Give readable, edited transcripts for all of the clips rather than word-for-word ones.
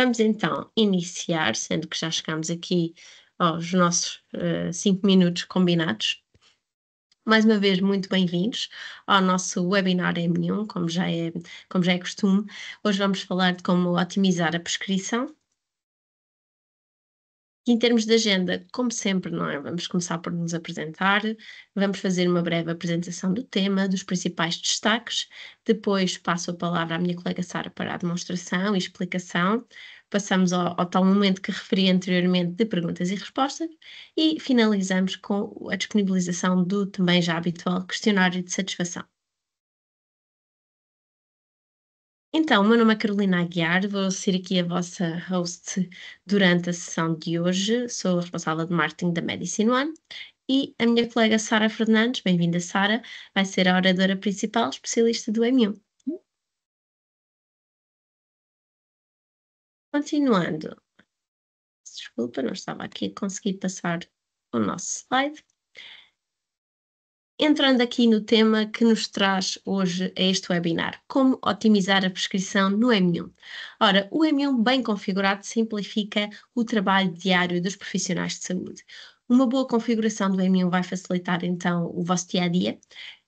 Vamos então iniciar, sendo que já chegamos aqui aos nossos 5 minutos combinados. Mais uma vez, muito bem-vindos ao nosso webinar M1, como já é costume. Hoje vamos falar de como otimizar a prescrição. Em termos de agenda, como sempre, não é? Vamos começar por nos apresentar, vamos fazer uma breve apresentação do tema, dos principais destaques, depois passo a palavra à minha colega Sara para a demonstração e explicação, passamos ao tal momento que referi anteriormente de perguntas e respostas e finalizamos com a disponibilização do também já habitual questionário de satisfação. Então, o meu nome é Carolina Aguiar, vou ser aqui a vossa host durante a sessão de hoje. Sou a responsável de marketing da Medicine One e a minha colega Sara Fernandes, bem-vinda Sara, vai ser a oradora principal, especialista do M1. Continuando, desculpa, não estava aqui a conseguir passar o nosso slide. Entrando aqui no tema que nos traz hoje a este webinar, como otimizar a prescrição no M1. Ora, o M1 bem configurado simplifica o trabalho diário dos profissionais de saúde. Uma boa configuração do M1 vai facilitar então o vosso dia-a-dia.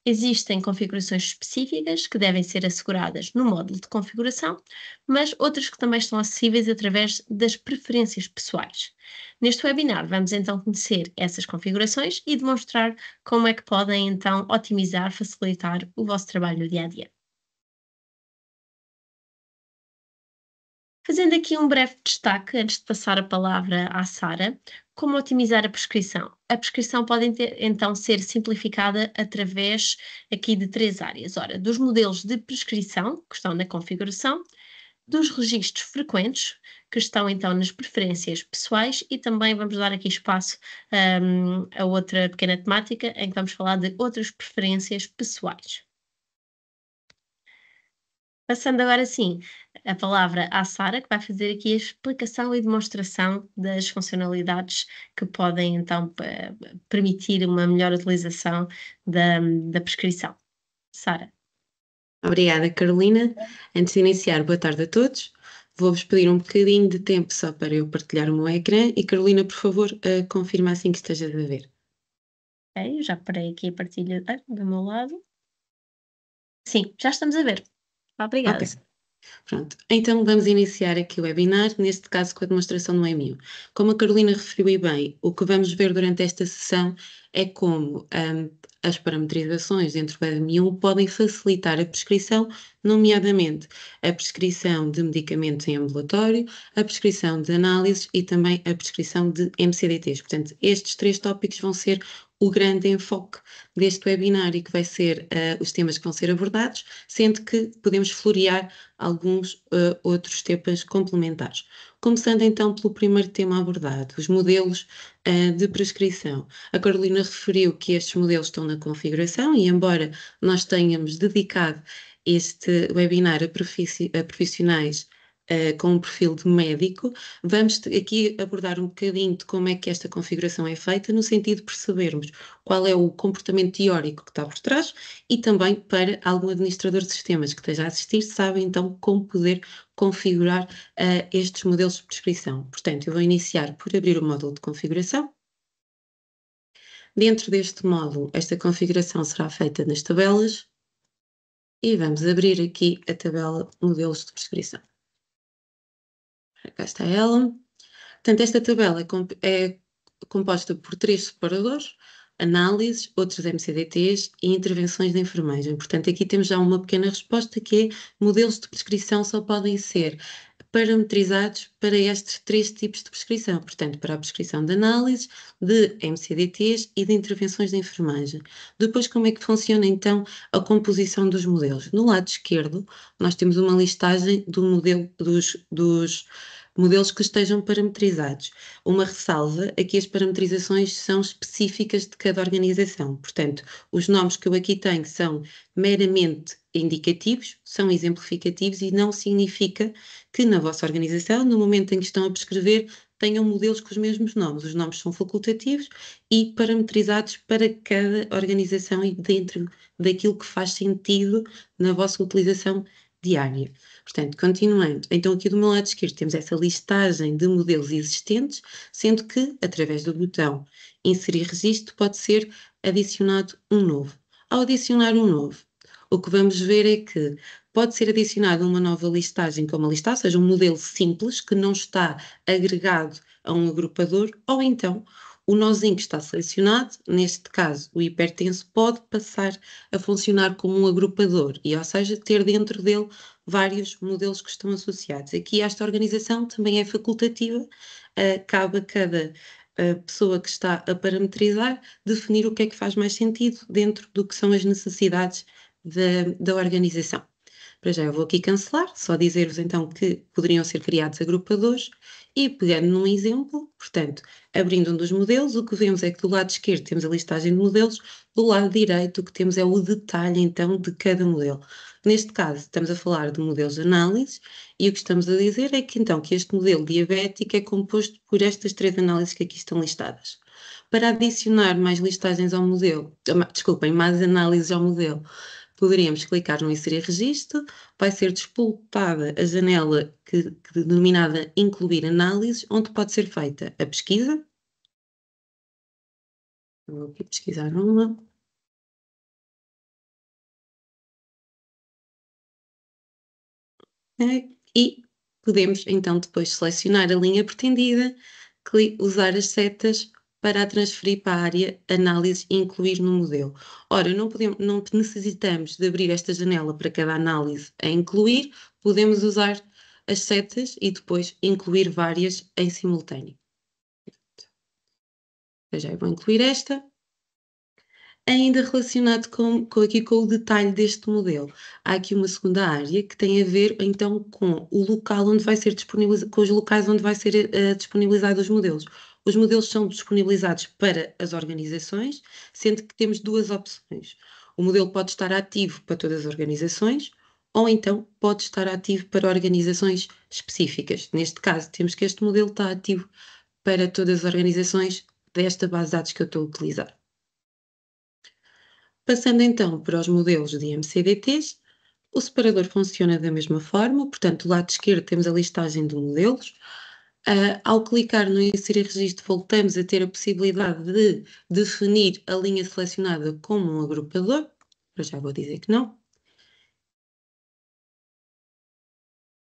Existem configurações específicas que devem ser asseguradas no módulo de configuração, mas outras que também estão acessíveis através das preferências pessoais. Neste webinar vamos então conhecer essas configurações e demonstrar como é que podem então otimizar, facilitar o vosso trabalho no dia a dia. Fazendo aqui um breve destaque, antes de passar a palavra à Sara, como otimizar a prescrição? A prescrição pode então ser simplificada através aqui de 3 áreas. Ora, dos modelos de prescrição, que estão na configuração, dos registros frequentes, que estão então nas preferências pessoais, e também vamos dar aqui espaço a outra pequena temática em que vamos falar de outras preferências pessoais. Passando agora sim a palavra à Sara, que vai fazer aqui a explicação e demonstração das funcionalidades que podem então permitir uma melhor utilização da prescrição. Sara. Obrigada, Carolina. Antes de iniciar, boa tarde a todos. Vou-vos pedir um bocadinho de tempo só para eu partilhar o meu ecrã e, Carolina, por favor, confirma assim que estejas a ver. Ok, já parei aqui a partilha do meu lado. Sim, já estamos a ver. Obrigada. Ok. Pronto, então vamos iniciar aqui o webinar, neste caso com a demonstração do EMIU. Como a Carolina referiu bem, o que vamos ver durante esta sessão é como as parametrizações dentro do EMIU podem facilitar a prescrição, nomeadamente a prescrição de medicamentos em ambulatório, a prescrição de análises e também a prescrição de MCDTs. Portanto, estes 3 tópicos vão ser o grande enfoque deste webinar e que vai ser os temas que vão ser abordados, sendo que podemos florear alguns outros temas complementares. Começando então pelo primeiro tema abordado, os modelos de prescrição. A Carolina referiu que estes modelos estão na configuração e, embora nós tenhamos dedicado este webinar a profissionais com um perfil de médico, vamos aqui abordar um bocadinho de como é que esta configuração é feita, no sentido de percebermos qual é o comportamento teórico que está por trás e também para algum administrador de sistemas que esteja a assistir, sabe então como poder configurar estes modelos de prescrição. Portanto, eu vou iniciar por abrir o módulo de configuração. Dentro deste módulo, esta configuração será feita nas tabelas e vamos abrir aqui a tabela modelos de prescrição. Cá está ela. Portanto, esta tabela é composta por 3 separadores: análises, outros MCDTs e intervenções de enfermagem. Portanto, aqui temos já uma pequena resposta que é: modelos de prescrição só podem ser parametrizados para estes 3 tipos de prescrição. Portanto, para a prescrição de análises, de MCDTs e de intervenções de enfermagem. Depois, como é que funciona então a composição dos modelos? No lado esquerdo, nós temos uma listagem do modelo dos modelos que estejam parametrizados. Uma ressalva, aqui as parametrizações são específicas de cada organização. Portanto, os nomes que eu aqui tenho são meramente indicativos, são exemplificativos e não significa que na vossa organização, no momento em que estão a prescrever, tenham modelos com os mesmos nomes. Os nomes são facultativos e parametrizados para cada organização e dentro daquilo que faz sentido na vossa utilização diária. Portanto, continuando, então aqui do meu lado esquerdo temos essa listagem de modelos existentes, sendo que, através do botão Inserir registro, pode ser adicionado um novo. Ao adicionar um novo, o que vamos ver é que pode ser adicionada uma nova listagem como a listagem, ou seja, um modelo simples que não está agregado a um agrupador, ou então o nozinho que está selecionado, neste caso o hipertenso, pode passar a funcionar como um agrupador e, ou seja, ter dentro dele vários modelos que estão associados. Aqui esta organização também é facultativa, cabe a cada pessoa que está a parametrizar definir o que é que faz mais sentido dentro do que são as necessidades da organização. Para já eu vou aqui cancelar, só dizer-vos então que poderiam ser criados agrupadores e pegando num exemplo, portanto, abrindo um dos modelos, o que vemos é que do lado esquerdo temos a listagem de modelos, do lado direito o que temos é o detalhe então de cada modelo. Neste caso estamos a falar de modelos de análise e o que estamos a dizer é que então que este modelo diabético é composto por estas 3 análises que aqui estão listadas. Para adicionar mais listagens ao modelo, desculpem, mais análises ao modelo, poderíamos clicar no Inserir Registro, vai ser disputada a janela denominada Incluir Análise, onde pode ser feita a pesquisa. Vou aqui pesquisar uma. E podemos então depois selecionar a linha pretendida, usar as setas para a transferir para a área Análise e incluir no modelo. Ora, não necessitamos de abrir esta janela para cada análise a incluir, podemos usar as setas e depois incluir várias em simultâneo. Já vou incluir esta. Ainda relacionado com o detalhe deste modelo, há aqui uma segunda área que tem a ver então com o local onde vai ser disponibilizado, com os locais onde vai ser disponibilizados os modelos. Os modelos são disponibilizados para as organizações, sendo que temos duas opções. O modelo pode estar ativo para todas as organizações, ou então pode estar ativo para organizações específicas. Neste caso, temos que este modelo está ativo para todas as organizações desta base de dados que eu estou a utilizar. Passando então para os modelos de MCDTs, o separador funciona da mesma forma, portanto, do lado esquerdo temos a listagem de modelos. Ao clicar no Inserir Registro, voltamos a ter a possibilidade de definir a linha selecionada como um agrupador. Eu já vou dizer que não.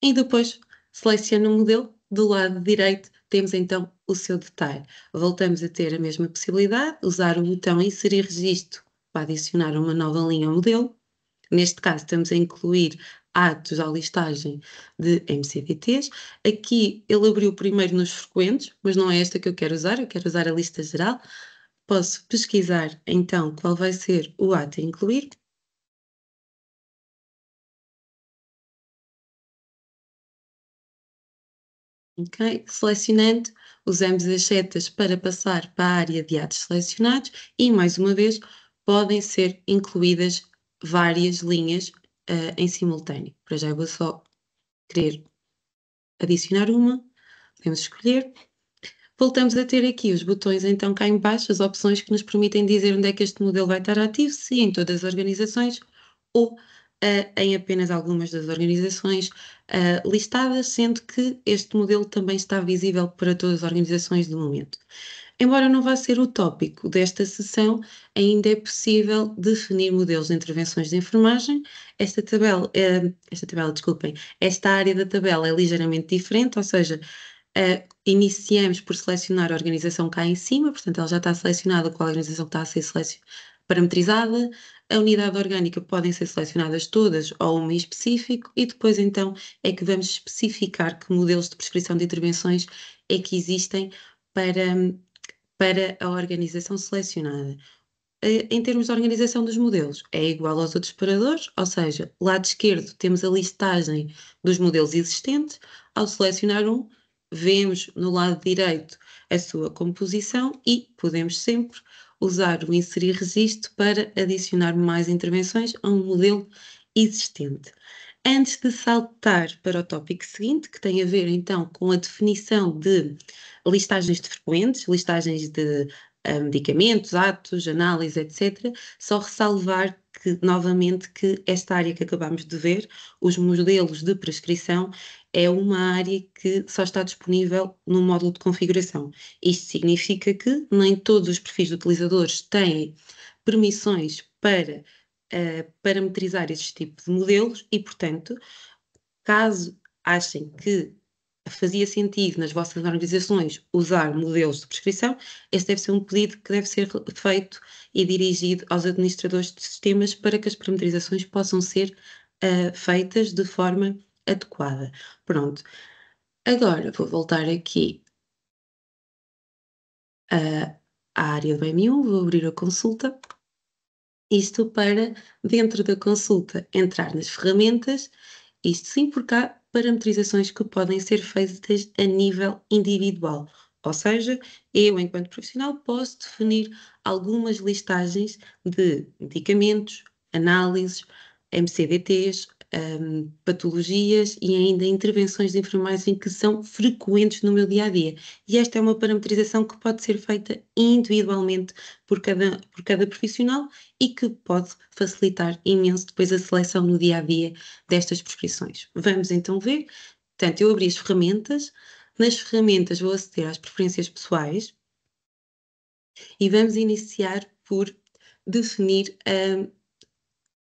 E depois seleciona o modelo. Do lado direito temos então o seu detalhe. Voltamos a ter a mesma possibilidade, usar o botão Inserir Registro para adicionar uma nova linha ao modelo. Neste caso, estamos a incluir atos à listagem de MCDTs. Aqui ele abriu primeiro nos frequentes, mas não é esta que eu quero usar a lista geral. Posso pesquisar então qual vai ser o ato a incluir. Ok, selecionando, usamos as setas para passar para a área de atos selecionados e, mais uma vez, podem ser incluídas várias linhas em simultâneo. Para já eu vou só querer adicionar uma, podemos escolher. Voltamos a ter aqui os botões então cá em baixo, as opções que nos permitem dizer onde é que este modelo vai estar ativo, se em todas as organizações ou em apenas algumas das organizações listadas, sendo que este modelo também está visível para todas as organizações de momento. Embora não vá ser o tópico desta sessão, ainda é possível definir modelos de intervenções de enfermagem. Desculpem, esta área da tabela é ligeiramente diferente, ou seja, iniciamos por selecionar a organização cá em cima, portanto ela já está selecionada com a organização que está a ser parametrizada. A unidade orgânica podem ser selecionadas todas ou uma em específico e depois então é que vamos especificar que modelos de prescrição de intervenções é que existem para a organização selecionada. Em termos de organização dos modelos, é igual aos outros separadores, ou seja, lado esquerdo temos a listagem dos modelos existentes. Ao selecionar um, vemos no lado direito a sua composição e podemos sempre usar o Inserir Registro para adicionar mais intervenções a um modelo existente. Antes de saltar para o tópico seguinte, que tem a ver então com a definição de listagens de frequentes, listagens de medicamentos, atos, análises, etc. Só ressalvar que, novamente, que esta área que acabamos de ver, os modelos de prescrição, é uma área que só está disponível no módulo de configuração. Isto significa que nem todos os perfis de utilizadores têm permissões para parametrizar estes tipos de modelos e, portanto, caso achem que fazia sentido nas vossas organizações usar modelos de prescrição, esse deve ser um pedido que deve ser feito e dirigido aos administradores de sistemas para que as parametrizações possam ser feitas de forma adequada. Pronto. Agora vou voltar aqui à área do M1, vou abrir a consulta. Isto para, dentro da consulta, entrar nas ferramentas. Isto sim, porque há parametrizações que podem ser feitas a nível individual. Ou seja, eu, enquanto profissional, posso definir algumas listagens de medicamentos, análises, MCDTs, patologias e ainda intervenções de enfermagem que são frequentes no meu dia a dia. E esta é uma parametrização que pode ser feita individualmente por cada profissional e que pode facilitar imenso depois a seleção no dia a dia destas prescrições. Vamos então ver. Portanto, eu abri as ferramentas. Nas ferramentas vou aceder às preferências pessoais e vamos iniciar por definir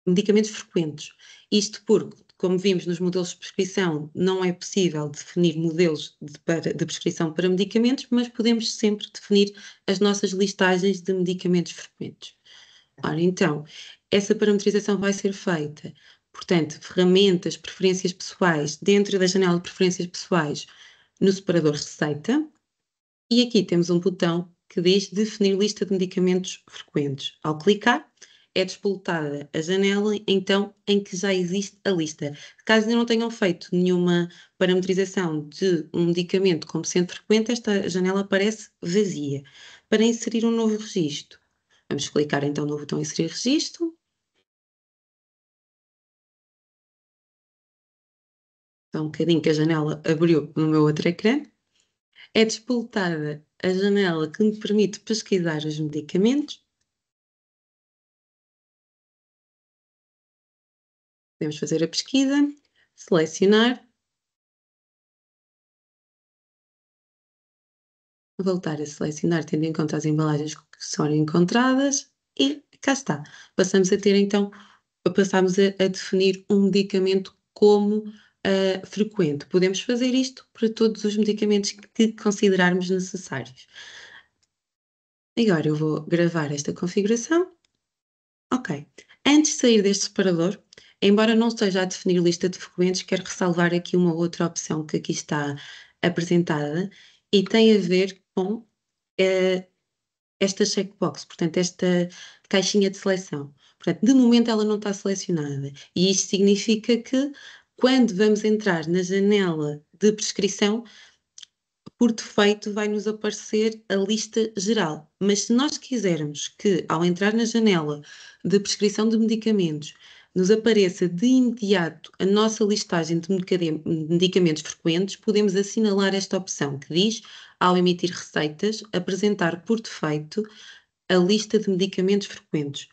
medicamentos frequentes. Isto porque, como vimos nos modelos de prescrição, não é possível definir modelos de prescrição para medicamentos, mas podemos sempre definir as nossas listagens de medicamentos frequentes. Ora, então, essa parametrização vai ser feita, portanto, ferramentas, preferências pessoais, dentro da janela de preferências pessoais, no separador receita, e aqui temos um botão que diz definir lista de medicamentos frequentes. Ao clicar, é despoltada a janela, então, em que já existe a lista. Caso ainda não tenham feito nenhuma parametrização de um medicamento como sendo frequente, esta janela aparece vazia. Para inserir um novo registro, vamos clicar então no botão inserir registro. Só um bocadinho que a janela abriu no meu outro ecrã. É despoltada a janela que me permite pesquisar os medicamentos. Podemos fazer a pesquisa, selecionar, voltar a selecionar, tendo em conta as embalagens que são encontradas, e cá está. Passamos a ter então, passamos a definir um medicamento como frequente. Podemos fazer isto para todos os medicamentos que considerarmos necessários. Agora eu vou gravar esta configuração. Ok. Antes de sair deste separador, embora não esteja a definir lista de frequentes, quero ressalvar aqui uma outra opção que aqui está apresentada e tem a ver com esta checkbox, portanto, esta caixinha de seleção. Portanto, de momento ela não está selecionada e isto significa que quando vamos entrar na janela de prescrição, por defeito vai nos aparecer a lista geral. Mas se nós quisermos que, ao entrar na janela de prescrição de medicamentos, nos apareça de imediato a nossa listagem de medicamentos frequentes, podemos assinalar esta opção que diz, ao emitir receitas, apresentar por defeito a lista de medicamentos frequentes.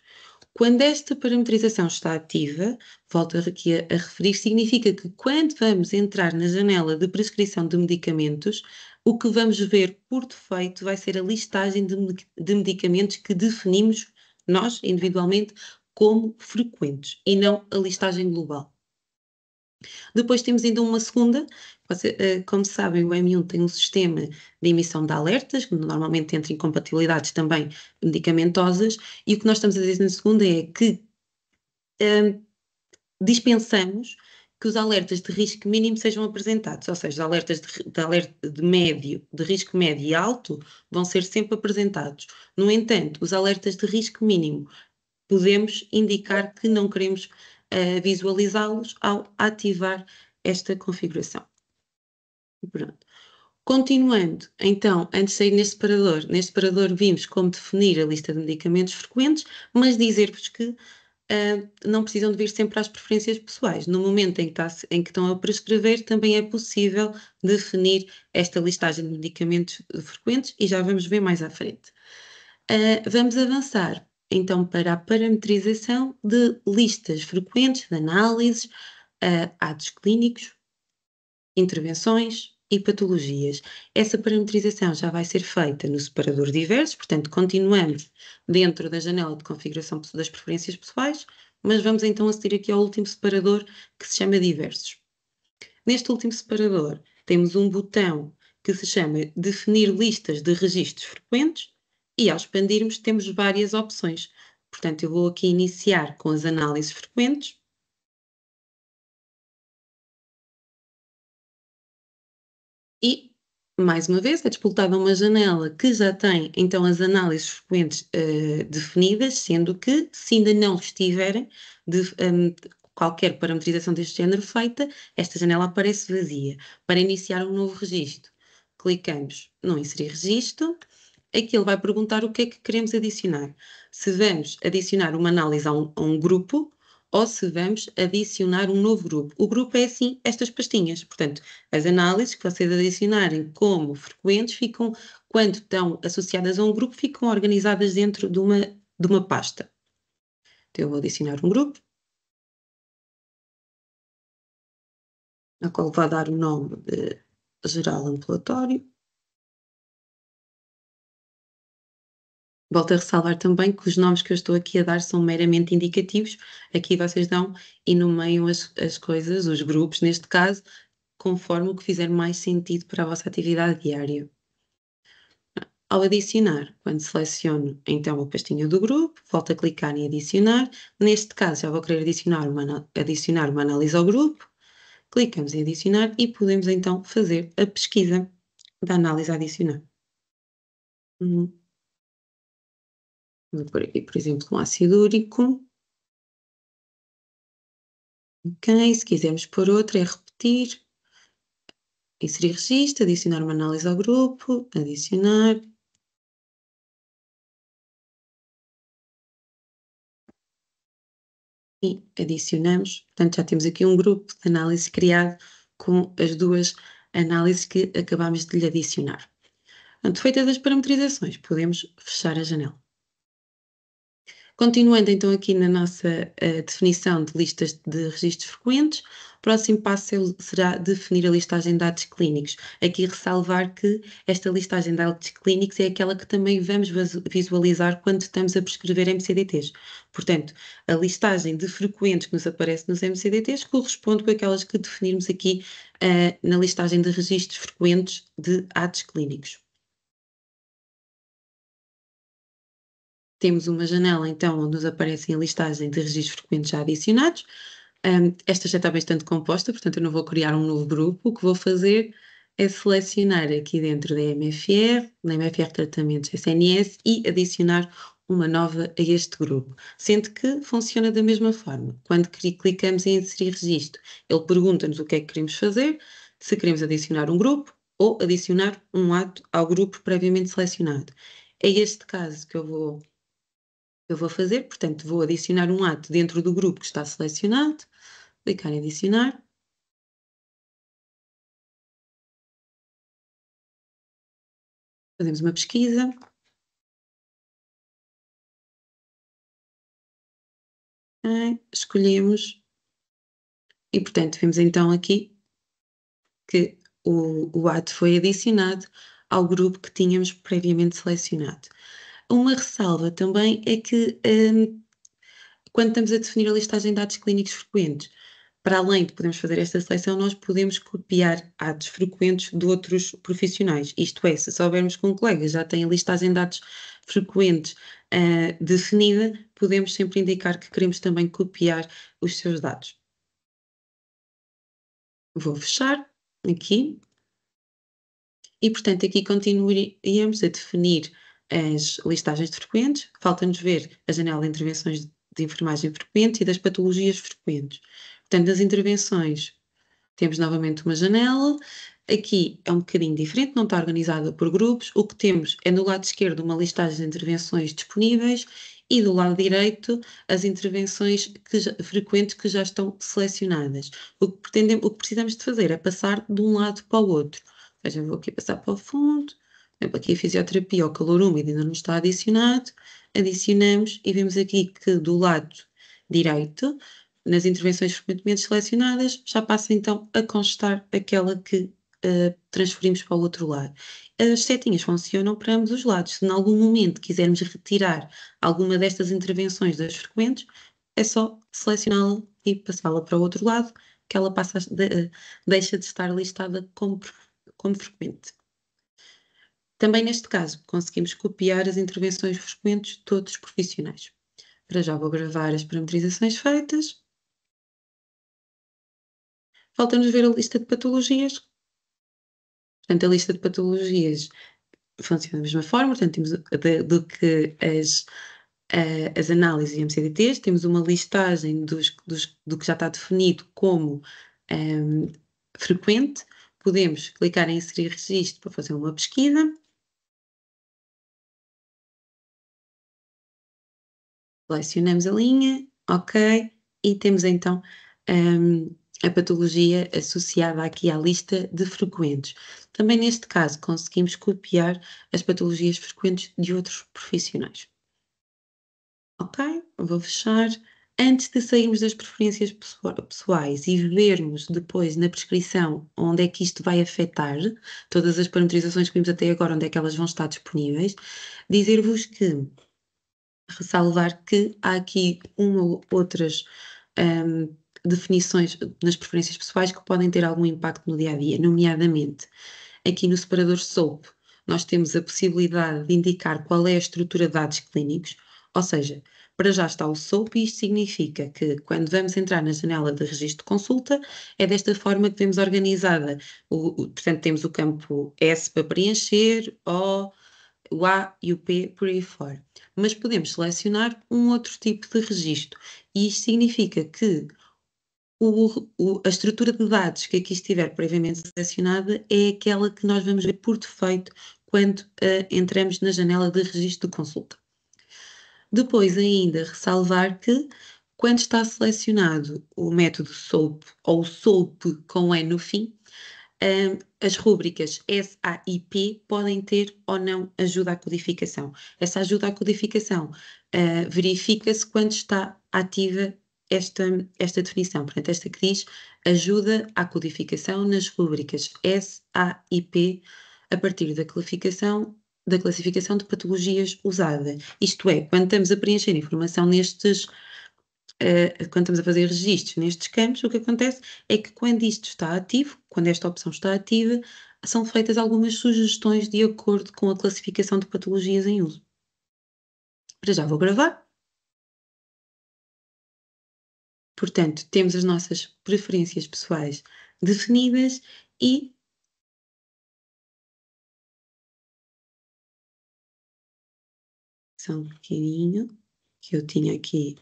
Quando esta parametrização está ativa, volto aqui a referir, significa que quando vamos entrar na janela de prescrição de medicamentos, o que vamos ver por defeito vai ser a listagem de medicamentos que definimos nós, individualmente, como frequentes e não a listagem global. Depois temos ainda uma segunda, como sabem, o M1 tem um sistema de emissão de alertas, que normalmente entra incompatibilidades também medicamentosas, e o que nós estamos a dizer na segunda é que dispensamos que os alertas de risco mínimo sejam apresentados, ou seja, os alertas de médio, de risco médio e alto vão ser sempre apresentados. No entanto, os alertas de risco mínimo podemos indicar que não queremos visualizá-los ao ativar esta configuração. Pronto. Continuando, então, antes de sair neste separador vimos como definir a lista de medicamentos frequentes, mas dizer-vos que não precisam de vir sempre às preferências pessoais. No momento em que estão a prescrever, também é possível definir esta listagem de medicamentos frequentes e já vamos ver mais à frente. Vamos avançar então para a parametrização de listas frequentes de análises, atos clínicos, intervenções e patologias. Essa parametrização já vai ser feita no separador diversos, portanto, continuamos dentro da janela de configuração das preferências pessoais, mas vamos então aceder aqui ao último separador que se chama diversos. Neste último separador, temos um botão que se chama definir listas de registros frequentes e ao expandirmos temos várias opções. Portanto, eu vou aqui iniciar com as análises frequentes. E, mais uma vez, é disputada uma janela que já tem, então, as análises frequentes definidas, sendo que, se ainda não estiverem qualquer parametrização deste género feita, esta janela aparece vazia. Para iniciar um novo registro, clicamos no Inserir Registro. Aqui ele vai perguntar o que é que queremos adicionar. Se vamos adicionar uma análise a um grupo ou se vamos adicionar um novo grupo. O grupo é assim, estas pastinhas. Portanto, as análises que vocês adicionarem como frequentes ficam, quando estão associadas a um grupo, ficam organizadas dentro de uma pasta. Então, eu vou adicionar um grupo, a qual vou dar o nome de geral ambulatório. Volto a ressalvar também que os nomes que eu estou aqui a dar são meramente indicativos. Aqui vocês dão e nomeiam as coisas, os grupos, neste caso, conforme o que fizer mais sentido para a vossa atividade diária. Ao adicionar, quando seleciono então a pastinha do grupo, volto a clicar em adicionar. Neste caso, já vou querer adicionar uma análise ao grupo. Clicamos em adicionar e podemos então fazer a pesquisa da análise a adicionar. Vou pôr aqui, por exemplo, um ácido úrico. Ok, se quisermos pôr outro, é repetir. Inserir registro, adicionar uma análise ao grupo, adicionar. E adicionamos. Portanto, já temos aqui um grupo de análise criado com as duas análises que acabámos de lhe adicionar. Portanto, feitas as parametrizações, podemos fechar a janela. Continuando então aqui na nossa definição de listas de registros frequentes, o próximo passo será definir a listagem de dados clínicos. Aqui ressalvar que esta listagem de dados clínicos é aquela que também vamos visualizar quando estamos a prescrever MCDTs. Portanto, a listagem de frequentes que nos aparece nos MCDTs corresponde com aquelas que definirmos aqui na listagem de registros frequentes de atos clínicos. Temos uma janela, então, onde nos aparecem a listagem de registros frequentes já adicionados. Esta já está bastante composta, portanto, eu não vou criar um novo grupo. O que vou fazer é selecionar aqui dentro da MFR Tratamentos SNS, e adicionar uma nova a este grupo, sendo que funciona da mesma forma. Quando clicamos em inserir registro, ele pergunta-nos o que é que queremos fazer, se queremos adicionar um grupo ou adicionar um ato ao grupo previamente selecionado. É este caso que eu vou fazer, portanto, vou adicionar um ato dentro do grupo que está selecionado, clicar em adicionar. Fazemos uma pesquisa. Escolhemos e, portanto, vemos então aqui que o ato foi adicionado ao grupo que tínhamos previamente selecionado. Uma ressalva também é que, quando estamos a definir a listagem de dados clínicos frequentes, para além de podermos fazer esta seleção, nós podemos copiar atos frequentes de outros profissionais. Isto é, se soubermos que um colega já tem a listagem de dados frequentes definida, podemos sempre indicar que queremos também copiar os seus dados. Vou fechar aqui. E, portanto, aqui continuaríamos a definir as listagens de frequentes. Falta-nos ver a janela de intervenções de enfermagem frequentes e das patologias frequentes. Portanto, nas intervenções temos novamente uma janela. Aqui é um bocadinho diferente, não está organizada por grupos. O que temos é no lado esquerdo uma listagem de intervenções disponíveis e do lado direito as intervenções frequentes que já estão selecionadas. O que precisamos de fazer é passar de um lado para o outro. Ou seja, vou aqui passar para o fundo, exemplo, aqui a fisioterapia, o calor úmido ainda não está adicionado, adicionamos e vemos aqui que do lado direito, nas intervenções frequentemente selecionadas, já passa então a constar aquela que transferimos para o outro lado. As setinhas funcionam para ambos os lados. Se em algum momento quisermos retirar alguma destas intervenções das frequentes, é só selecioná-la e passá-la para o outro lado, que ela deixa de estar listada como frequente. Também neste caso, conseguimos copiar as intervenções frequentes de todos os profissionais. Para já vou gravar as parametrizações feitas. Falta-nos ver a lista de patologias. Portanto, a lista de patologias funciona da mesma forma, portanto, temos do que as análises e MCDTs, temos uma listagem do que já está definido como frequente, podemos clicar em inserir registro para fazer uma pesquisa, selecionamos a linha, ok, e temos então a patologia associada aqui à lista de frequentes. Também neste caso conseguimos copiar as patologias frequentes de outros profissionais. Ok, vou fechar. Antes de sairmos das preferências pessoais e vermos depois na prescrição onde é que isto vai afetar, todas as parametrizações que vimos até agora, onde é que elas vão estar disponíveis, dizer-vos que, ressalvar que há aqui uma ou outras definições nas preferências pessoais que podem ter algum impacto no dia a dia, nomeadamente aqui no separador SOAP, nós temos a possibilidade de indicar qual é a estrutura de dados clínicos, ou seja, para já está o SOAP e isto significa que quando vamos entrar na janela de registro de consulta, é desta forma que temos organizada, portanto temos o campo S para preencher, o A e o P por aí fora. Mas podemos selecionar um outro tipo de registro e isto significa que a estrutura de dados que aqui estiver previamente selecionada é aquela que nós vamos ver por defeito quando entramos na janela de registro de consulta. Depois ainda ressalvar que quando está selecionado o método SOAP ou SOAP com E no fim, as rúbricas S, A e P podem ter ou não ajuda à codificação. Essa ajuda à codificação verifica-se quando está ativa esta definição. Portanto, esta que diz ajuda à codificação nas rúbricas S, A e P a partir da classificação de patologias usada. Isto é, quando estamos a preencher informação quando estamos a fazer registros nestes campos, o que acontece é que quando isto está ativo, quando esta opção está ativa, são feitas algumas sugestões de acordo com a classificação de patologias em uso. Para já vou gravar. Portanto, temos as nossas preferências pessoais definidas e só um bocadinho que eu tinha aqui.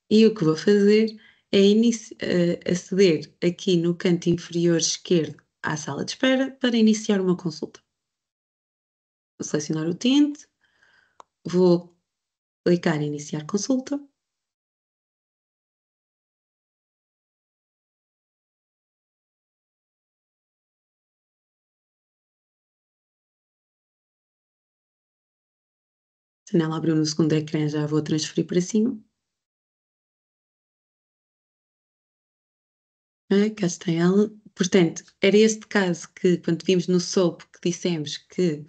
E o que vou fazer é aceder aqui no canto inferior esquerdo à sala de espera para iniciar uma consulta. Vou selecionar o utente, vou clicar em iniciar consulta. A janela abriu no segundo ecrã, já vou transferir para cima. Cá está ela. Portanto, era este caso que, quando vimos no SOAP, que dissemos que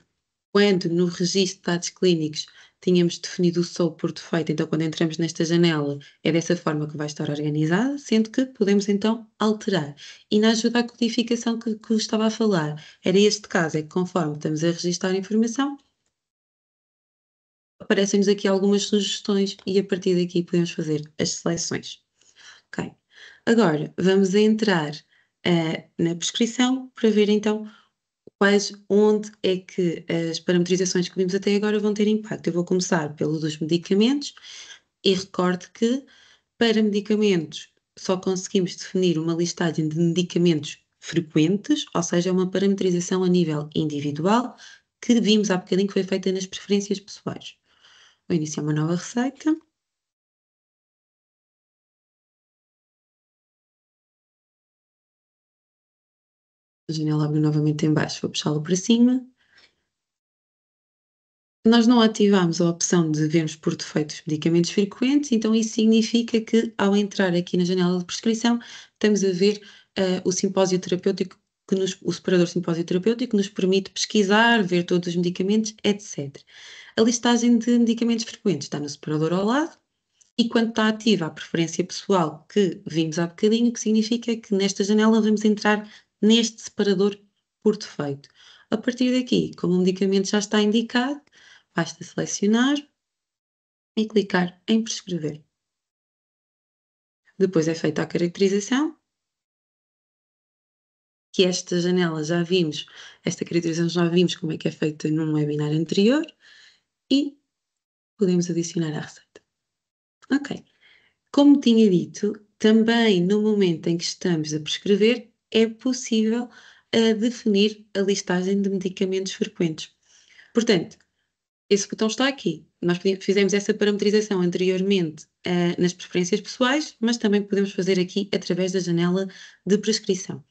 quando no registro de dados clínicos tínhamos definido o SOAP por defeito, então quando entramos nesta janela é dessa forma que vai estar organizada, sendo que podemos então alterar. E na ajuda à codificação que estava a falar, era este caso, é que conforme estamos a registrar a informação, aparecem-nos aqui algumas sugestões e a partir daqui podemos fazer as seleções. Ok. Agora, vamos entrar na prescrição para ver então onde é que as parametrizações que vimos até agora vão ter impacto. Eu vou começar pelo dos medicamentos e recordo que para medicamentos só conseguimos definir uma listagem de medicamentos frequentes, ou seja, uma parametrização a nível individual que vimos há bocadinho que foi feita nas preferências pessoais. Vou iniciar uma nova receita. A janela abre novamente em baixo, vou puxá-la para cima. Nós não ativamos a opção de vermos por defeito os medicamentos frequentes, então isso significa que ao entrar aqui na janela de prescrição, estamos a ver o simpósio terapêutico, o separador simpósio terapêutico que nos permite pesquisar, ver todos os medicamentos, etc. A listagem de medicamentos frequentes está no separador ao lado e quando está ativa a preferência pessoal que vimos há bocadinho, o que significa que nesta janela vamos entrar neste separador por defeito. A partir daqui, como o medicamento já está indicado, basta selecionar e clicar em prescrever. Depois é feita a caracterização, que esta janela já vimos, esta caracterização já vimos como é que é feita num webinar anterior e podemos adicionar a receita. Ok. Como tinha dito, também no momento em que estamos a prescrever, é possível definir a listagem de medicamentos frequentes. Portanto, esse botão está aqui. Nós fizemos essa parametrização anteriormente nas preferências pessoais, mas também podemos fazer aqui através da janela de prescrição.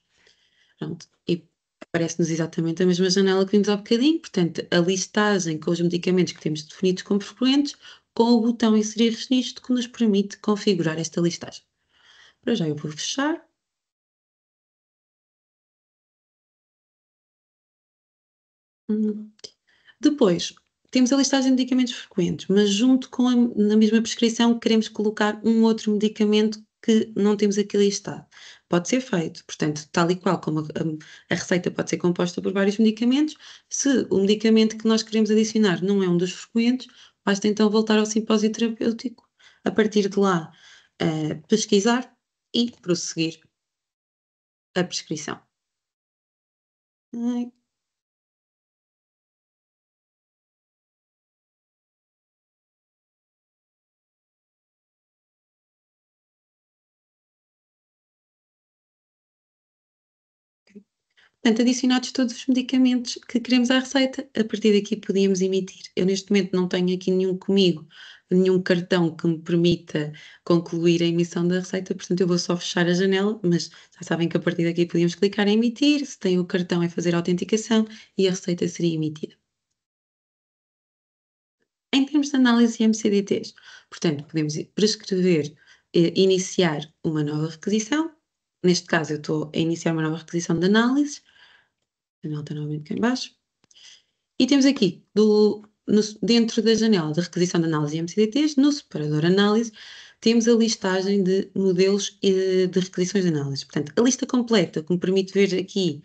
Pronto. E aparece-nos exatamente a mesma janela que vimos há bocadinho, portanto, a listagem com os medicamentos que temos definidos como frequentes, com o botão inserir registro que nos permite configurar esta listagem. Para já eu vou fechar. Hum. Depois, temos a listagem de medicamentos frequentes, mas junto com na mesma prescrição queremos colocar um outro medicamento que não temos aqui listado. Pode ser feito, portanto, tal e qual como a receita pode ser composta por vários medicamentos, se o medicamento que nós queremos adicionar não é um dos frequentes, basta então voltar ao simpósio terapêutico, a partir de lá, pesquisar e prosseguir a prescrição. Ai. Portanto, adicionados todos os medicamentos que queremos à receita, a partir daqui podíamos emitir. Eu neste momento não tenho aqui nenhum comigo, nenhum cartão que me permita concluir a emissão da receita, portanto eu vou só fechar a janela, mas já sabem que a partir daqui podíamos clicar em emitir, se tem o cartão é fazer a autenticação e a receita seria emitida. Em termos de análise de MCDTs, portanto, podemos prescrever, iniciar uma nova requisição, neste caso eu estou a iniciar uma nova requisição de análise, a nota novamente cá em baixo. E temos aqui, dentro da janela de requisição de análise de MCDTs, no separador análise, temos a listagem de modelos de requisições de análise. Portanto, a lista completa, que me permite ver aqui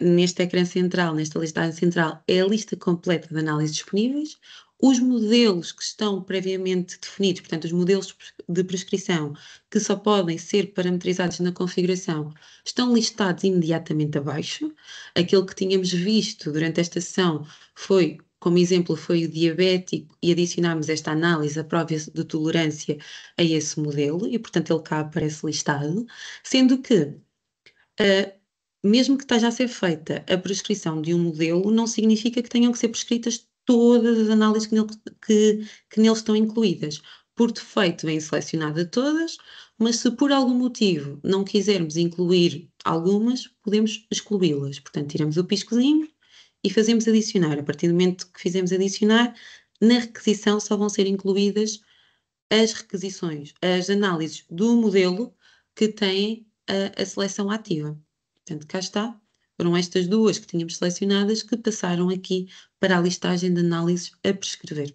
neste ecrã central, nesta listagem central, é a lista completa de análises disponíveis. Os modelos que estão previamente definidos, portanto, os modelos de prescrição que só podem ser parametrizados na configuração, estão listados imediatamente abaixo. Aquele que tínhamos visto durante esta sessão foi, como exemplo, foi o diabético e adicionámos esta análise, a prova de tolerância a esse modelo e, portanto, ele cá aparece listado, sendo que mesmo que esteja a ser feita a prescrição de um modelo, não significa que tenham que ser prescritas todas as análises que nele estão incluídas. Por defeito, vêm selecionadas todas, mas se por algum motivo não quisermos incluir algumas, podemos excluí-las. Portanto, tiramos o piscozinho e fazemos adicionar. A partir do momento que fizemos adicionar, na requisição só vão ser incluídas as requisições, as análises do modelo que têm a seleção ativa. Portanto, cá está. Foram estas duas que tínhamos selecionadas que passaram aqui para a listagem de análises a prescrever.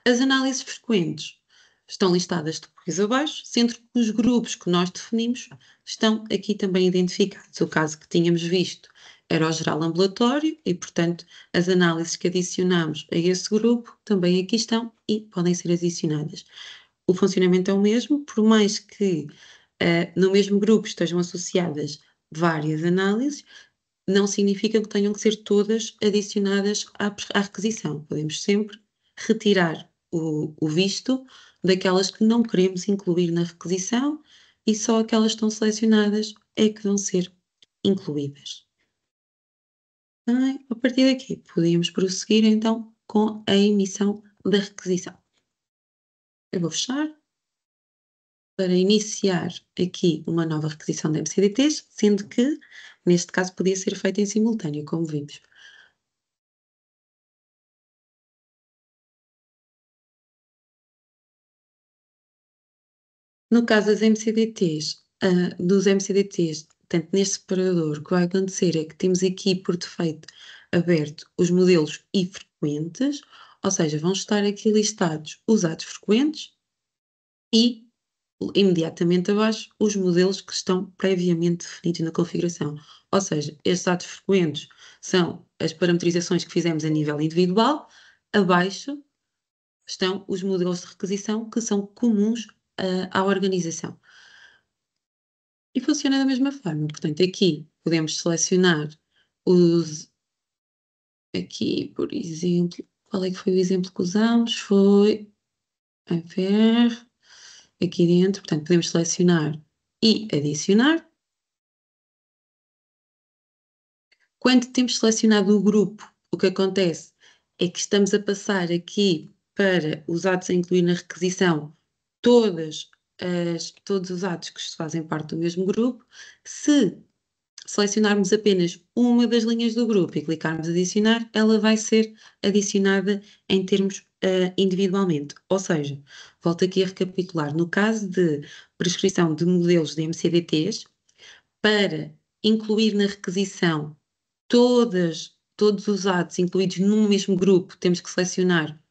As análises frequentes estão listadas depois abaixo, sendo que os grupos que nós definimos estão aqui também identificados. O caso que tínhamos visto era o geral ambulatório e, portanto, as análises que adicionamos a esse grupo também aqui estão e podem ser adicionadas. O funcionamento é o mesmo, por mais que no mesmo grupo estejam associadas várias análises, não significa que tenham que ser todas adicionadas à requisição. Podemos sempre retirar o visto daquelas que não queremos incluir na requisição e só aquelas que estão selecionadas é que vão ser incluídas. Bem, a partir daqui, podíamos prosseguir então com a emissão da requisição. Eu vou fechar. para iniciar aqui uma nova requisição de MCDTs, sendo que, neste caso, podia ser feita em simultâneo, como vimos. No caso das MCDTs, dos MCDTs, portanto, neste separador, o que vai acontecer é que temos aqui por defeito aberto os modelos e frequentes, ou seja, vão estar aqui listados os atos frequentes e imediatamente abaixo os modelos que estão previamente definidos na configuração. Ou seja, estes atos frequentes são as parametrizações que fizemos a nível individual, abaixo estão os modelos de requisição que são comuns à organização. E funciona da mesma forma. Portanto, aqui podemos selecionar os. Aqui, por exemplo, qual é que foi o exemplo que usamos? Foi a ver aqui dentro. Portanto, podemos selecionar e adicionar. Quando temos selecionado o grupo, o que acontece é que estamos a passar aqui para os atos a incluir na requisição todos os atos que fazem parte do mesmo grupo. Se selecionarmos apenas uma das linhas do grupo e clicarmos adicionar, ela vai ser adicionada em termos individualmente. Ou seja, volto aqui a recapitular, no caso de prescrição de modelos de MCDTs, para incluir na requisição todos os atos incluídos num mesmo grupo, temos que selecionar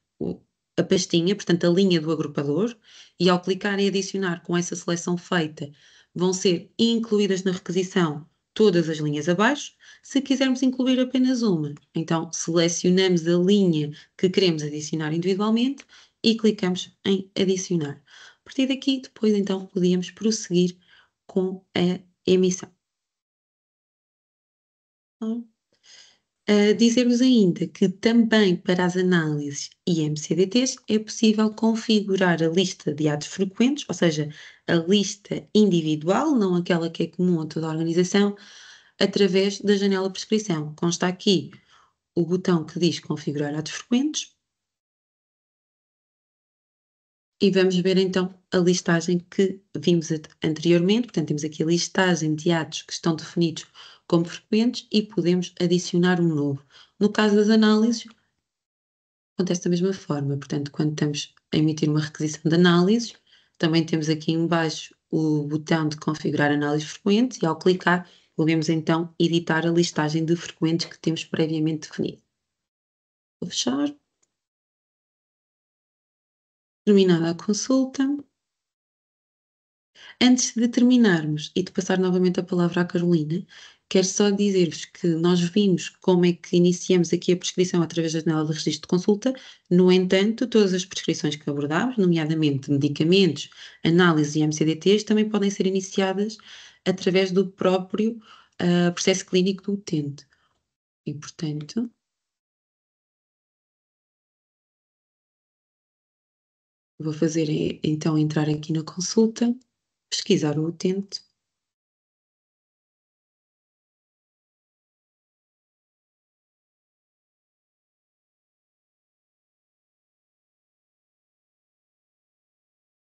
a pastinha, portanto a linha do agrupador, e ao clicar em adicionar com essa seleção feita, vão ser incluídas na requisição todas as linhas abaixo. Se quisermos incluir apenas uma, então selecionamos a linha que queremos adicionar individualmente e clicamos em adicionar. A partir daqui, depois então podíamos prosseguir com a emissão. Dizer-vos ainda que também para as análises e MCDTs é possível configurar a lista de atos frequentes, ou seja, a lista individual, não aquela que é comum a toda a organização, através da janela prescrição. Consta aqui o botão que diz configurar atos frequentes e vamos ver então a listagem que vimos anteriormente. Portanto, temos aqui a listagem de atos que estão definidos como frequentes e podemos adicionar um novo. No caso das análises, acontece da mesma forma. Portanto, quando estamos a emitir uma requisição de análises, também temos aqui embaixo o botão de configurar análises frequentes e ao clicar podemos então editar a listagem de frequentes que temos previamente definido. Vou fechar. Terminada a consulta. Antes de terminarmos e de passar novamente a palavra à Carolina, quero só dizer-vos que nós vimos como é que iniciamos aqui a prescrição através da janela de registro de consulta. No entanto, todas as prescrições que abordámos, nomeadamente medicamentos, análise e MCDTs, também podem ser iniciadas através do próprio processo clínico do utente. E, portanto, vou fazer então entrar aqui na consulta, pesquisar o utente.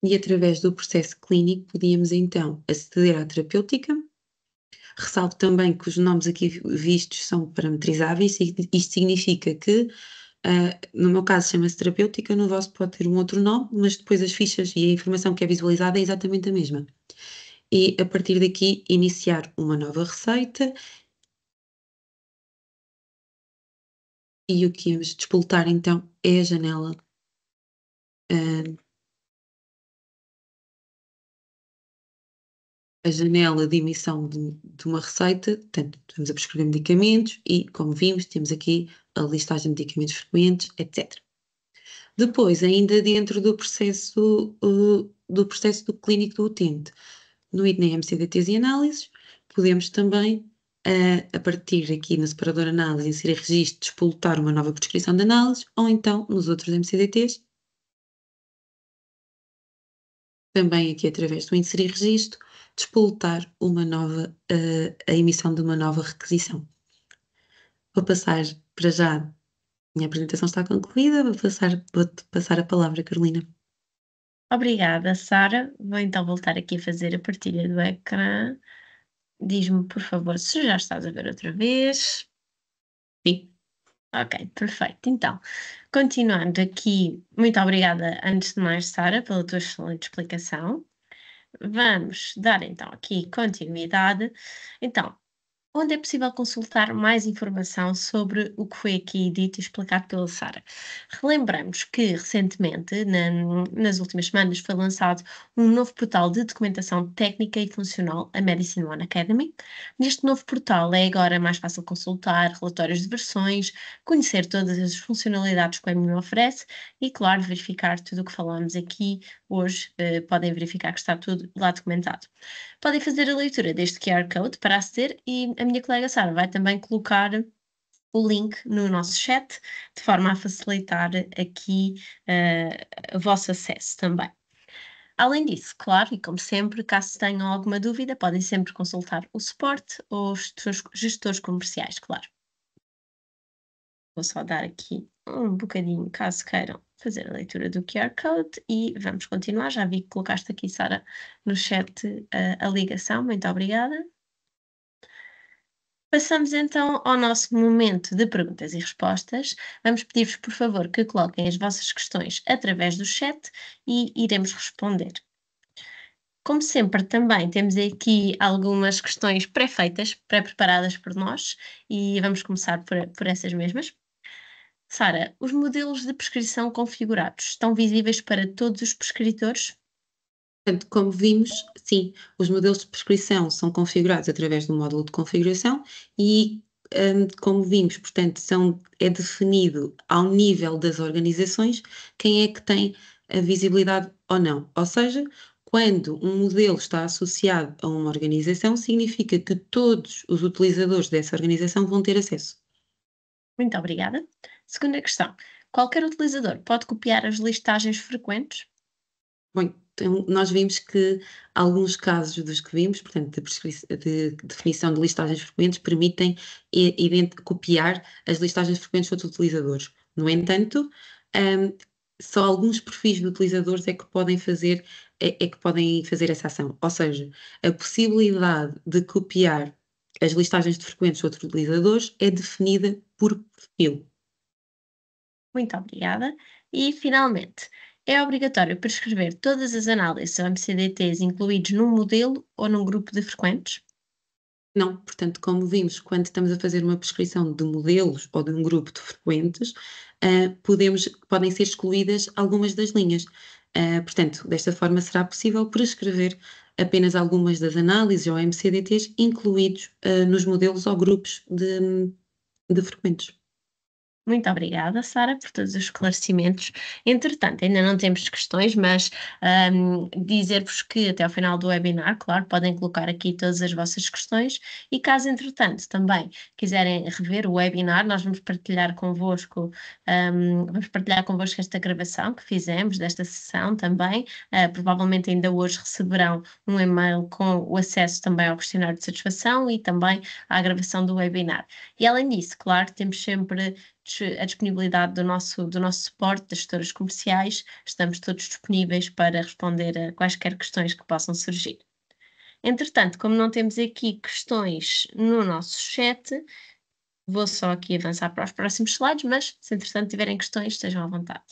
E através do processo clínico podíamos então aceder à terapêutica. Ressalvo também que os nomes aqui vistos são parametrizáveis, e isto significa que, no meu caso chama-se terapêutica, no vosso pode ter um outro nome, mas depois as fichas e a informação que é visualizada é exatamente a mesma. E a partir daqui iniciar uma nova receita e o que íamos despoltar então é a janela de emissão de uma receita, portanto, estamos a prescrever medicamentos e, como vimos, temos aqui a listagem de medicamentos frequentes, etc. Depois, ainda dentro do processo do clínico do utente, no item MCDTs e análises, podemos também, a partir aqui no separador análise, inserir registro, despoltar uma nova prescrição de análise, ou então, nos outros MCDTs, também aqui através do inserir registro, despoltar a emissão de uma nova requisição. Vou passar para já, a minha apresentação está concluída, vou passar a palavra, Carolina. Obrigada, Sara. Vou então voltar aqui a fazer a partilha do ecrã. Diz-me, por favor, se já estás a ver outra vez. Sim. Ok, perfeito. Então, continuando aqui, muito obrigada antes de mais, Sara, pela tua excelente explicação. Vamos dar então aqui continuidade. Então, onde é possível consultar mais informação sobre o que foi aqui dito e explicado pela Sara. Relembramos que recentemente, nas últimas semanas, foi lançado um novo portal de documentação técnica e funcional, a Medicine One Academy. Neste novo portal é agora mais fácil consultar relatórios de versões, conhecer todas as funcionalidades que o MU oferece e, claro, verificar tudo o que falamos aqui hoje. Podem verificar que está tudo lá documentado. Podem fazer a leitura deste QR Code para aceder e a minha colega Sara vai também colocar o link no nosso chat, de forma a facilitar aqui o vosso acesso também. Além disso, claro, e como sempre, caso tenham alguma dúvida, podem sempre consultar o suporte ou os gestores comerciais, claro. Vou só dar aqui um bocadinho, caso queiram fazer a leitura do QR Code e vamos continuar. Já vi que colocaste aqui, Sara, no chat a ligação. Muito obrigada. Passamos então ao nosso momento de perguntas e respostas. Vamos pedir-vos, por favor, que coloquem as vossas questões através do chat e iremos responder. Como sempre, também temos aqui algumas questões pré-feitas, pré-preparadas por nós, e vamos começar por essas mesmas. Sara, os modelos de prescrição configurados estão visíveis para todos os prescritores? Portanto, como vimos, sim, os modelos de prescrição são configurados através do módulo de configuração e, como vimos, portanto, é definido ao nível das organizações quem é que tem a visibilidade ou não. Ou seja, quando um modelo está associado a uma organização, significa que todos os utilizadores dessa organização vão ter acesso. Muito obrigada. Segunda questão. Qualquer utilizador pode copiar as listagens frequentes? Bom, então nós vimos que alguns casos dos que vimos, portanto, de definição de listagens frequentes, permitem copiar as listagens frequentes de outros utilizadores. No entanto, só alguns perfis de utilizadores é que podem fazer essa ação. Ou seja, a possibilidade de copiar as listagens de frequentes de outros utilizadores é definida por perfil. Muito obrigada. E, finalmente, é obrigatório prescrever todas as análises ou MCDTs incluídos num modelo ou num grupo de frequentes? Não, portanto, como vimos, quando estamos a fazer uma prescrição de modelos ou de um grupo de frequentes, podem ser excluídas algumas das linhas. Portanto, desta forma será possível prescrever apenas algumas das análises ou MCDTs incluídos nos modelos ou grupos de frequentes. Muito obrigada, Sara, por todos os esclarecimentos. Entretanto, ainda não temos questões, mas dizer-vos que até ao final do webinar, claro, podem colocar aqui todas as vossas questões e caso, entretanto, também quiserem rever o webinar, nós vamos partilhar convosco esta gravação que fizemos desta sessão também. Provavelmente ainda hoje receberão um e-mail com o acesso também ao questionário de satisfação e também à gravação do webinar. E além disso, claro, temos sempre a disponibilidade do nosso suporte, das gestoras comerciais, estamos todos disponíveis para responder a quaisquer questões que possam surgir. Entretanto, como não temos aqui questões no nosso chat, vou só aqui avançar para os próximos slides, mas se entretanto tiverem questões, estejam à vontade.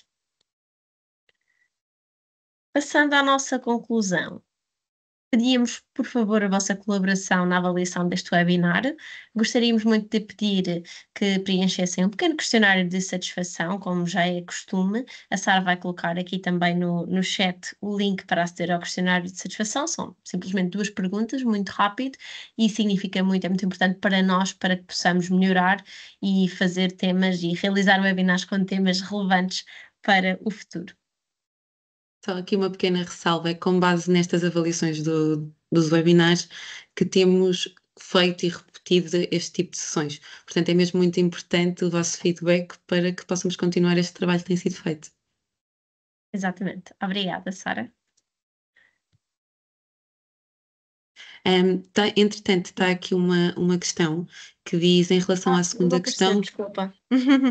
Passando à nossa conclusão, pedíamos, por favor, a vossa colaboração na avaliação deste webinar. Gostaríamos muito de pedir que preenchessem um pequeno questionário de satisfação, como já é costume. A Sara vai colocar aqui também no chat o link para aceder ao questionário de satisfação. São simplesmente 2 perguntas, muito rápido, e significa muito, é muito importante para nós, para que possamos melhorar e fazer temas e realizar webinars com temas relevantes para o futuro. Só aqui uma pequena ressalva, é com base nestas avaliações dos webinars que temos feito e repetido este tipo de sessões. Portanto, é mesmo muito importante o vosso feedback para que possamos continuar este trabalho que tem sido feito. Exatamente. Obrigada, Sara. Entretanto, está aqui uma questão que diz em relação à Não segunda vou perceber, questão, desculpa.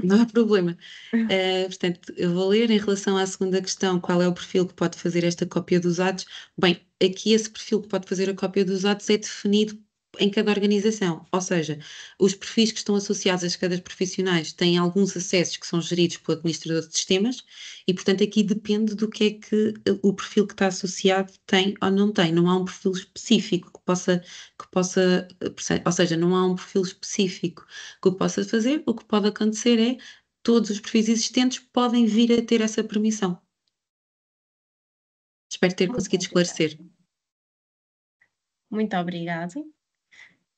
não há problema. Portanto, eu vou ler em relação à segunda questão, qual é o perfil que pode fazer esta cópia dos atos? Bem, aqui esse perfil que pode fazer a cópia dos atos é definido em cada organização, ou seja, os perfis que estão associados às cadeiras profissionais têm alguns acessos que são geridos pelo administrador de sistemas e, portanto, aqui depende do que é que o perfil que está associado tem ou não tem. Não há um perfil específico que possa, ou seja, não há um perfil específico que o possa fazer. O que pode acontecer é todos os perfis existentes podem vir a ter essa permissão. Espero ter Muito conseguido obrigada. esclarecer. Muito obrigado.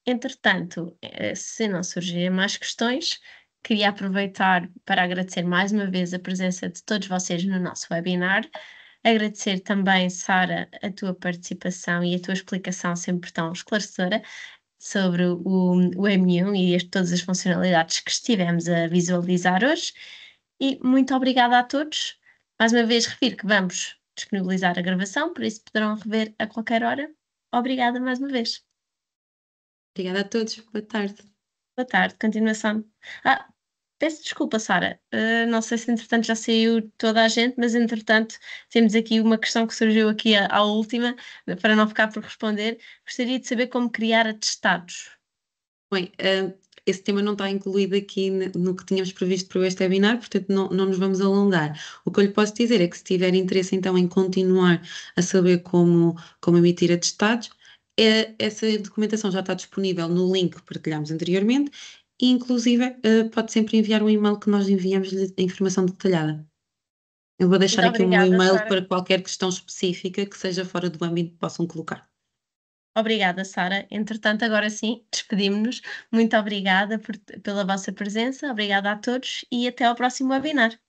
Entretanto, se não surgirem mais questões, queria aproveitar para agradecer mais uma vez a presença de todos vocês no nosso webinar. Agradecer também, Sara, a tua participação e a tua explicação sempre tão esclarecedora sobre o M1 e todas as funcionalidades que estivemos a visualizar hoje. E muito obrigada a todos. Mais uma vez, refiro que vamos disponibilizar a gravação, por isso poderão rever a qualquer hora. Obrigada mais uma vez. Obrigada a todos. Boa tarde. Boa tarde, continuação. Ah, peço desculpa, Sara. Não sei se entretanto já saiu toda a gente, mas entretanto temos aqui uma questão que surgiu aqui à última, para não ficar por responder. Gostaria de saber como criar atestados. Bem, esse tema não está incluído aqui no que tínhamos previsto para este webinar, portanto não nos vamos alongar. O que eu lhe posso dizer é que se tiver interesse então em continuar a saber como emitir atestados, essa documentação já está disponível no link que partilhámos anteriormente e inclusive pode sempre enviar um e-mail que nós enviamos-lhe a informação detalhada. Eu vou deixar Muito aqui o meu obrigada, e-mail Sara. para qualquer questão específica que seja fora do âmbito que possam colocar. Obrigada, Sara. Entretanto, agora sim, despedimos-nos. Muito obrigada pela vossa presença, obrigada a todos e até ao próximo webinar.